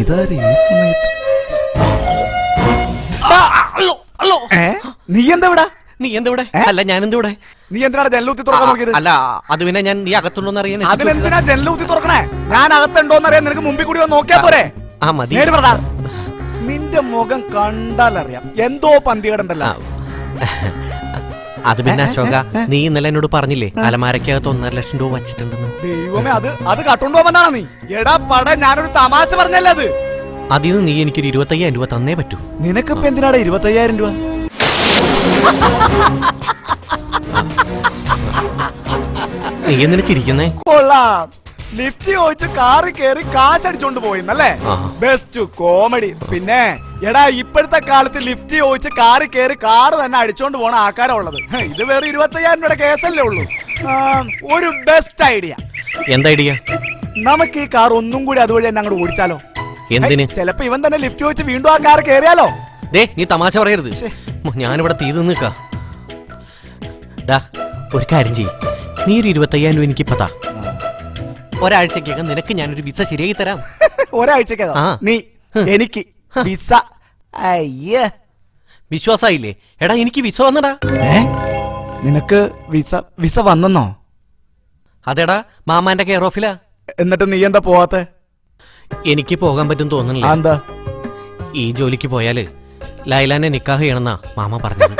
ഇതാര് ഈ സമയത്ത്? നീ എന്താ ഇവിടെ? നീ എന്തിവിടെ? അല്ല ഞാൻ എന്തിവിടെ? നീ എന്തിനാണ് ജനലൂത്തി തുറക്കാൻ നോക്കിയത്? അല്ല അത് പിന്നെ ഞാൻ നീ അകത്തുണ്ടോന്ന് അറിയാൻ. അതിനെന്തിനാ ജനലൂത്തി തുറക്കണേ? ഞാൻ അകത്തുണ്ടോന്ന് അറിയാൻ നിനക്ക് മുമ്പിൽ കൂടി നോക്കിയാ പോരെ? ആ മതി. നിന്റെ മുഖം കണ്ടാലറിയാം എന്തോ പന്തികേടുണ്ടല്ലോ. അത് പിന്നെ അശോക, നീ ഇന്നലെ എന്നോട് പറഞ്ഞില്ലേ അലമാരക്കകത്ത് 1.5 ലക്ഷം രൂപ വച്ചിട്ടുണ്ടെന്ന്. ദൈവമേ, അത് കട്ടുണ്ടോ വന്നാണ് നീ? എടാ പട, ഞാനൊരു തമാശ പറഞ്ഞല്ലേ അത്. അതിന് നീ എനിക്കൊരു 25,000 രൂപ തന്നേ പറ്റൂ. നിനക്കിപ്പോ എന്തിനാടാ 25,000 രൂപ? നീ എന്തിനു ചിരിക്കുന്നേ? കൊള്ളാം. ലിഫ്റ്റ് ചോദിച്ച് കാറി കയറി കാശടിച്ചോണ്ട് പോയിന്നല്ലേ? Best comedy. പിന്നെ എടാ, ഇപ്പോഴത്തെ കാലത്ത് ലിഫ്റ്റ് ചോദിച്ച് കാറി കയറി കാറ് തന്നെ അടിച്ചോണ്ട് പോണ ആൾക്കാരാ ഉള്ളത്. ഇത് വേറെ 25,000 രൂപയുടെ കേസല്ലേ ഉള്ളൂ. ഒരു ബെസ്റ്റ് ഐഡിയ. എന്താ ഐഡിയ? നമുക്ക് ഈ കാർ ഒന്നും കൂടി അതുവഴി തന്നെ അങ്ങോട്ട് ഓടിച്ചാലോ? എന്തിന്? ചിലപ്പോ ഇവൻ തന്നെ ലിഫ്റ്റ് ചോദിച്ച് വീണ്ടും ആ കാർ കയറിയാലോ? നീ തമാശ പറയരുത്. ഞാനിവിടെ തീ നിൽക്കാ. ഒരു കാര്യം ചെയ്യ്, നീ ഒരു 25,000 രൂപ എനിക്ക് ഇപ്പത്താ. ഒരാഴ്ചക്കകം നിനക്ക് ഞാനൊരു വിസ ശരിയായി തരാം. ഒരാഴ്ചക്കകം നീ എനിക്ക് വിസ? അയ്യേ, വിശ്വാസായില്ലേ? എടാ എനിക്ക് വിസ വന്നടാ. നിനക്ക് വിസ വന്നെന്നോ? അതെടാ, മാമാന്റെ കെയർ ഓഫിലാ. എന്നിട്ട് നീ എന്താ പോവാത്തെ? എനിക്ക് പോകാൻ പറ്റും തോന്നുന്നില്ല. എന്താ? ഈ ജോലിക്ക് പോയാല് ലൈലാനെ നിക്കാഹ് ചെയ്യണമെന്നാ മാമ പറഞ്ഞത്.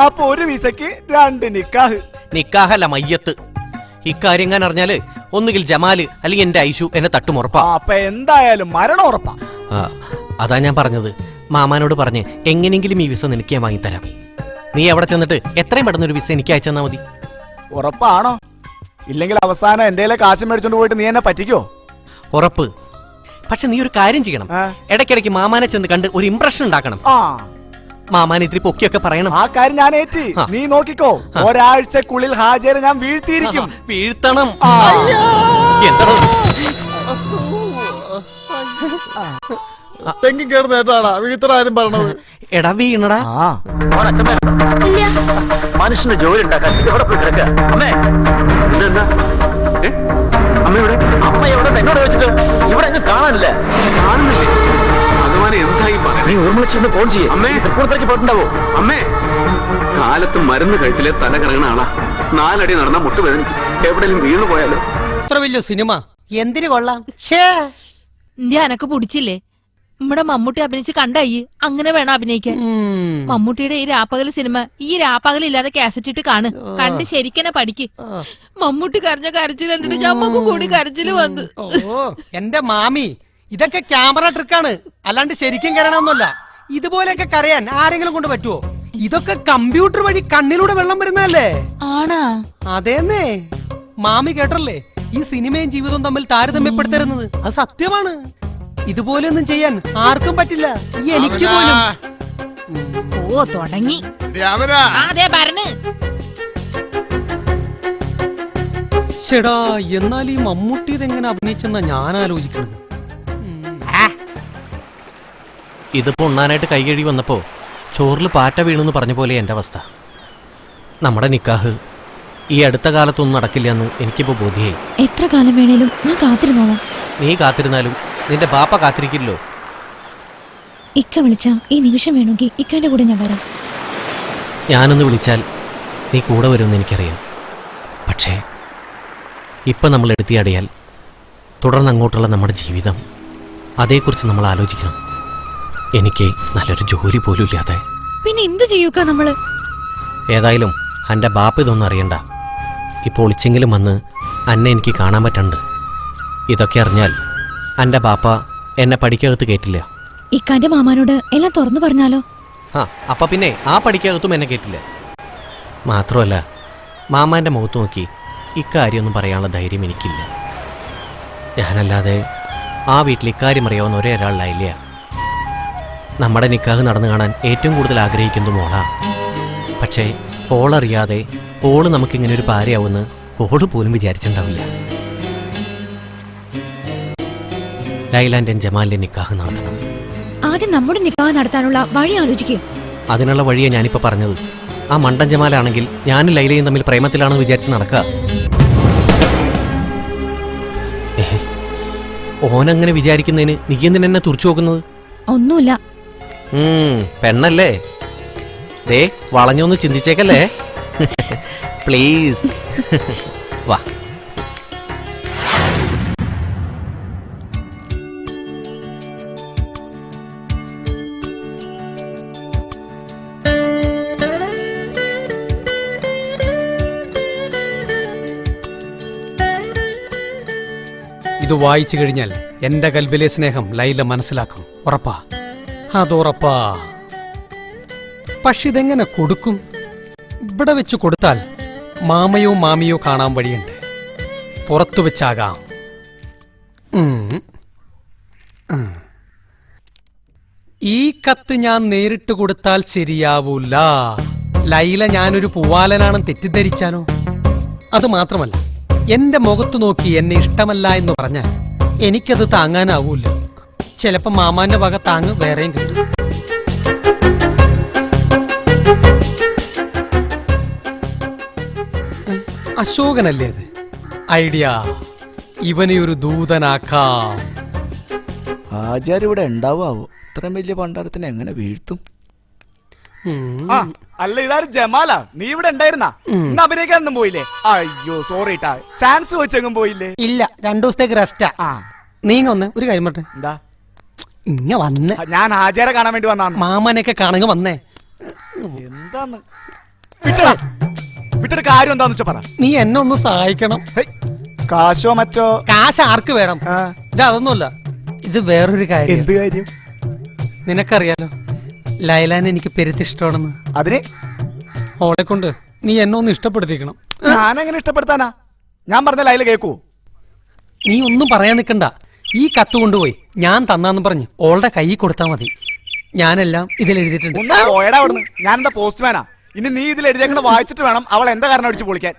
അപ്പൊ ഒരു വിസക്ക് 2 നിക്കാഹ്? നിക്കാഹല്ല, മയ്യത്ത്. ഇക്കാര്യം ഞാൻ അറിഞ്ഞാല് ഒന്നുകിൽ ജമാല് അല്ലെങ്കിൽ എന്റെ ഐഷു എന്നെ തട്ടുമുറപ്പാ. അപ്പൊ എന്തായാലും മരണം ഉറപ്പാ. അതാ ഞാൻ പറഞ്ഞത്. മാമാനോട് പറഞ്ഞ് എങ്ങനെയെങ്കിലും ഈ വിസ നിനക്ക് ഞാൻ വാങ്ങിത്തരാം. നീ എവിടെ ചെന്നിട്ട് എത്രയും പെട്ടെന്ന് ഒരു വിസ എനിക്ക് അയച്ചെന്നാ മതി. ഉറപ്പാണോ? ഇല്ലെങ്കിൽ അവസാനം എന്റെ കാശ് മേടിച്ചോണ്ട് പോയിട്ട് നീ എന്നെ പറ്റിക്കോ? ഉറപ്പ്. പക്ഷെ നീ ഒരു കാര്യം ചെയ്യണം. ഇടയ്ക്കിടയ്ക്ക് മാമാനെ ചെന്ന് കണ്ട് ഒരു ഇംപ്രഷൻ ഉണ്ടാക്കണം. മാമാനെ ഇത്തിരി പൊക്കിയൊക്കെ പറയണം. ആ കാര്യം ഞാൻ ഏറ്റി. നീ നോക്കിക്കോ, ഒരാഴ്ചക്കുള്ളിൽ ഹാജര് ഞാൻ വീഴ്ത്തിയിരിക്കും. വീഴ്ത്തണം. തെങ്ങി കയറുന്നേട്ടാണ് വീഴ്ത്തടാരും പറഞ്ഞത്. എടാ വീണടാ. മനുഷ്യന് ജോലി ഉണ്ടാക്കാൻ ഇവിടെ പോയി കിടക്കുക. അമ്മ എവിടെ എന്നോട് ചോദിച്ചിട്ട് ഇവിടെ അങ്ങ് കാണാനില്ല. കാണുന്നില്ലേ? ഭഗവാനെ എന്തായി നീ ഊർമിളച്ചൊന്ന് ഫോൺ ചെയ്യേ. അമ്മേ, തൃപ്പൂണിത്തേക്ക് പോയിട്ടുണ്ടാവോ? അമ്മേ, കാലത്ത് മരുന്ന് കഴിച്ചില്ലേ തല കറങ്ങണ ആളാ. 4 അടി നടന്നാ മുട്ട് വേദനിക്കും. എവിടെയും വീണു പോയാലോ? ഇത്ര വലിയ സിനിമ എന്തിനു കൊള്ളാം? ഇന്ത്യ എനക്ക് പിടിച്ചില്ലേ? നമ്മുടെ മമ്മൂട്ടി അഭിനയിച്ച് കണ്ടായി. അങ്ങനെ വേണം അഭിനയിക്കാൻ. മമ്മൂട്ടിയുടെ ഈ രാപ്പകൽ സിനിമ ഈ രാപ്പകലില്ലാതെ കാസറ്റ് ഇട്ട് കണ്ട് ശരിക്കനെ പഠിക്ക്. മമ്മൂട്ടി കരഞ്ഞ കരച്ചിൽ കണ്ടിട്ട് ഞമ്മക്ക് കൂടി കരച്ചില് വന്ന്. എന്റെ മാമി, ഇതൊക്കെ ക്യാമറ ട്രിക്കാണ്, അല്ലാണ്ട് ശരിക്കും കരണമെന്നല്ല. ഇതുപോലെയൊക്കെ കരയാൻ ആരെങ്കിലും കൊണ്ട് പറ്റുമോ? ഇതൊക്കെ കമ്പ്യൂട്ടർ വഴി കണ്ണിലൂടെ വെള്ളം വരുന്നതല്ലേ? ആണാ? അതേന്നേ. മാമി കേട്ടല്ലേ, ഈ സിനിമയും ജീവിതവും തമ്മിൽ താരതമ്യപ്പെടുത്തരുന്നത്? അത് സത്യമാണ്. ഇതുപോലെയൊന്നും ചെയ്യാൻ ആർക്കും പറ്റില്ല, എനിക്ക് പോലും. ഓ തുടങ്ങി. അതെ പറഞ്ഞ്. ചേടാ, എന്നാൽ ഈ മമ്മൂട്ടി ഇതെങ്ങനെ അഭിനയിച്ചെന്നാ ഞാൻ ആലോചിക്കുന്നത്. ഇതിപ്പോ ഉണ്ണാനായിട്ട് കൈ കഴുകി വന്നപ്പോ ചോറിൽ പാറ്റ വീണെന്ന് പറഞ്ഞ പോലെ എന്റെ അവസ്ഥ. നമ്മുടെ നിക്കാഹ് ഈ അടുത്ത കാലത്തൊന്നും നടക്കില്ല എന്ന് എനിക്കിപ്പോ ബോധ്യായി. എത്ര കാലം വേണേലും ഞാൻ കാത്തിരുന്നോളാം. നീ കാത്തിരുന്നാലും നിന്റെ ബാപ്പ കാത്തിരിക്കില്ലോ. ഇക്ക വിളിച്ച ഈ നിമിഷം വേണമെങ്കിൽ ഇക്കാന്റെ കൂടെ ഞാൻ വരാം. ഞാനൊന്ന് വിളിച്ചാൽ നീ കൂടെ വരുമെന്ന് എനിക്കറിയാം. പക്ഷേ ഇപ്പം നമ്മൾ എടുത്തിയാടിയാൽ തുടർന്ന് അങ്ങോട്ടുള്ള നമ്മുടെ ജീവിതം, അതേക്കുറിച്ച് നമ്മൾ ആലോചിക്കണം. എനിക്ക് നല്ലൊരു ജോലി പോലും ഇല്ലാതെ പിന്നെ എന്ത് ചെയ്യൂക്ക നമ്മള്? ഏതായാലും എൻ്റെ ബാപ്പ ഇതൊന്നും അറിയണ്ട. ഇപ്പോൾ ഒളിച്ചെങ്കിലും വന്ന് അന്നെ എനിക്ക് കാണാൻ പറ്റണ്ട്. ഇതൊക്കെ അറിഞ്ഞാൽ എൻ്റെ ബാപ്പ എന്നെ പഠിക്കകത്ത് കയറ്റില്ല. ഇക്കാന്റെ മാമാനോട് എല്ലാം തുറന്നു പറഞ്ഞാലോ? അപ്പം പിന്നെ ആ പഠിക്കകത്തും എന്നെ കയറ്റില്ല. മാത്രമല്ല, മാമാൻ്റെ മുഖത്ത് നോക്കി ഇക്കാര്യമൊന്നും പറയാനുള്ള ധൈര്യം എനിക്കില്ല. ഞാനല്ലാതെ ആ വീട്ടിൽ ഇക്കാര്യം അറിയാവുന്ന ഒരേ ഒരാളിലായില്ല. നമ്മുടെ നിക്കാഹ് നടന്നു കാണാൻ ഏറ്റവും കൂടുതൽ ആഗ്രഹിക്കുന്നത് മോളാ. പക്ഷേ ഓളറിയാതെ ഓള് നമുക്കിങ്ങനെ ഒരു ഭാര്യയാവുമെന്ന് ഓള് പോലും വിചാരിച്ചിട്ടുണ്ടാവില്ല. ലൈലാൻഡൻ ജമാലിന്റെ നിക്കാഹ് നടത്തണം. ആദ്യം നമ്മുടെ നിക്കാഹ് നടത്താനുള്ള വഴി ആലോചിക്കുക. അതിനുള്ള വഴിയെ ഞാനിപ്പോ പറഞ്ഞത്. ആ മണ്ടൻ ജമാലാണെങ്കിൽ ഞാനും ലൈലയും തമ്മിൽ പ്രേമത്തിലാണെന്ന് വിചാരിച്ച് നടക്കുക. ഓനങ്ങനെ വിചാരിക്കുന്നതിന് നീ എന്തിനാ എന്നെ തുറച്ചു നോക്കുന്നത്? ഒന്നുമില്ല. പെണ്ണല്ലേ? ദേ വളഞ്ഞൊന്ന് ചിന്തിച്ചേക്കല്ലേ. പ്ലീസ് വാ. ഇത് വായിച്ചു കഴിഞ്ഞാൽ എന്റെ കൽബിലെ സ്നേഹം ലൈല മനസ്സിലാക്കും. ഉറപ്പാ, അതുറപ്പാ. പക്ഷെ ഇതെങ്ങനെ കൊടുക്കും? ഇവിടെ വെച്ച് കൊടുത്താൽ മാമയോ മാമിയോ കാണാൻ വഴിയുണ്ട്. പുറത്തു വെച്ചാകാം. ഈ കത്ത് ഞാൻ നേരിട്ട് കൊടുത്താൽ ശരിയാവൂല. ലൈല ഞാനൊരു പൂവാലനാണെന്ന് തെറ്റിദ്ധരിച്ചാലോ? അത് മാത്രമല്ല, എന്റെ മുഖത്ത് നോക്കി എന്നെ ഇഷ്ടമല്ല എന്ന് പറഞ്ഞാൽ എനിക്കത് താങ്ങാനാവൂല. ചിലപ്പോ മാമാന്റെ വക താങ്ങ് വേറെയും കിട്ടും. അശോകനല്ലേ അത്? ഐഡിയ. ഇവനെ ഒരു ദൂതനാക്കാം. ആചാര്യ ഇവിടെ ഉണ്ടാവാവോ? ഇത്രയും വലിയ പണ്ടാരത്തിനെ എങ്ങനെ വീഴ്ത്തും? ആ, അല്ല ഇതാരും ജമാലാ? നീ ഇവിടെ ഉണ്ടായിരുന്നാ? ഇന്ന് അഭിനയിക്കാനൊന്നും പോയില്ലേ? അയ്യോ സോറി ട്ടാ. ചാൻസ് വെച്ചെങ്ങും പോയില്ലേ? ഇല്ല, 2 ദിവസത്തേക്ക് റെസ്റ്റാ. നീങ്ങ ഒന്ന് ഒരു കാര്യം പറഞ്ഞേ. എന്താ? ഇങ്ങ വന്നേ. ഞാൻ ആചാര്യ കാണാൻ വേണ്ടി വന്നാന്ന്. മാമനൊക്കെ കാണുക വന്നേ. എന്താന്ന് വിട്ടിട്ട് കാര്യം എന്താന്ന് വെച്ചാ പറ. നീ എന്നെ ഒന്ന് സഹായിക്കണം. കാശോ മറ്റോ? കാശ് ആർക്ക് വേണം? ഇത് അതൊന്നുമല്ല, ഇത് വേറൊരു കാര്യം. എന്ത് കാര്യം? നിനക്കറിയാലോ ലൈലാൻ എനിക്ക് പെരുത്തിഷ്ടമാണെന്ന്. അതിന് ഓളെ കൊണ്ട് നീ എന്നെ ഒന്ന് ഇഷ്ടപ്പെടുത്തിക്കണം. ഞാനെങ്ങനെ ഇഷ്ടപ്പെടുത്താനാ? ഞാൻ പറഞ്ഞ ലൈല കേക്കൂ? നീ ഒന്നും പറയാൻ നിൽക്കണ്ട. ഈ കത്ത് കൊണ്ടുപോയി ഞാൻ തന്നാന്ന് പറഞ്ഞ് ഓളുടെ കൈ കൊടുത്താൽ മതി. ഞാനെല്ലാം ഇതിൽ എഴുതിയിട്ടുണ്ട്. ഒന്ന് പോയടാ അവിടുന്ന്. ഞാനെന്താ പോസ്റ്റ്മാനാ? ഇനി നീ ഇതിൽ എഴുതിയേക്കണ വായിച്ചിട്ട് വേണം അവൾ എന്താ കാരണം അടിച്ചു പൊളിക്കാൻ.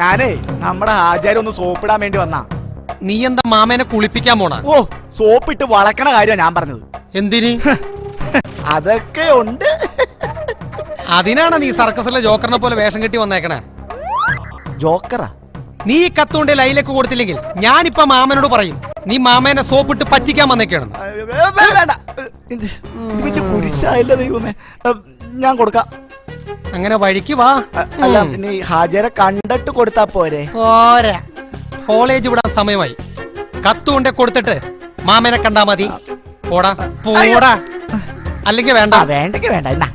ഞാനേ നമ്മുടെ ആചാര്യം ഒന്ന് സോപ്പിടാൻ വേണ്ടി വന്നാ. നീ എന്താ മാമേനെ കുളിപ്പിക്കാൻ പോണ? ഓ, സോപ്പിട്ട് വളക്കണ കാര്യമാണ് ഞാൻ പറഞ്ഞത്. എന്തിന്? അതൊക്കെ ഉണ്ട്. അതിനാണ് നീ സർക്കസിലെ ജോക്കറിനെ പോലെ വേഷം കെട്ടി വന്നേക്കണേ. ജോക്കറാ? നീ കത്തുകൊണ്ട് ലൈലേക്ക് കൊടുത്തില്ലെങ്കിൽ ഞാനിപ്പ മാമനോട് പറയും നീ മാമേനെ സോപ്പിട്ട് പറ്റിക്കാൻ വന്നേക്കാണ്. വേണ്ട, ഇത് വലിയ കുരിശായില്ല ദൈവമേ. ഞാൻ കൊടുക്കാം. അങ്ങനെ വഴിക്ക് വാ. അല്ല നീ ഹാജരെ കണ്ടിട്ട് കൊടുത്താ പോരെ? പോരാ, കോളേജ് വിടാൻ സമയമായി. കത്തുകൊണ്ട് കൊടുത്തിട്ട് മാമനെ കണ്ടാ മതി. പോടാ പോടാ. അല്ലെങ്കിൽ വേണ്ട. വേണ്ടെങ്കിൽ വേണ്ട. എന്നാ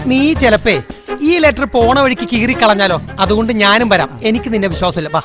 നീ ചിലപ്പേ ഈ ലെറ്റർ പോണ വഴിക്ക് കീറിക്കളഞ്ഞാലോ? അതുകൊണ്ട് ഞാനും വരാം. എനിക്ക് നിന്നെ വിശ്വാസമില്ല. വാ.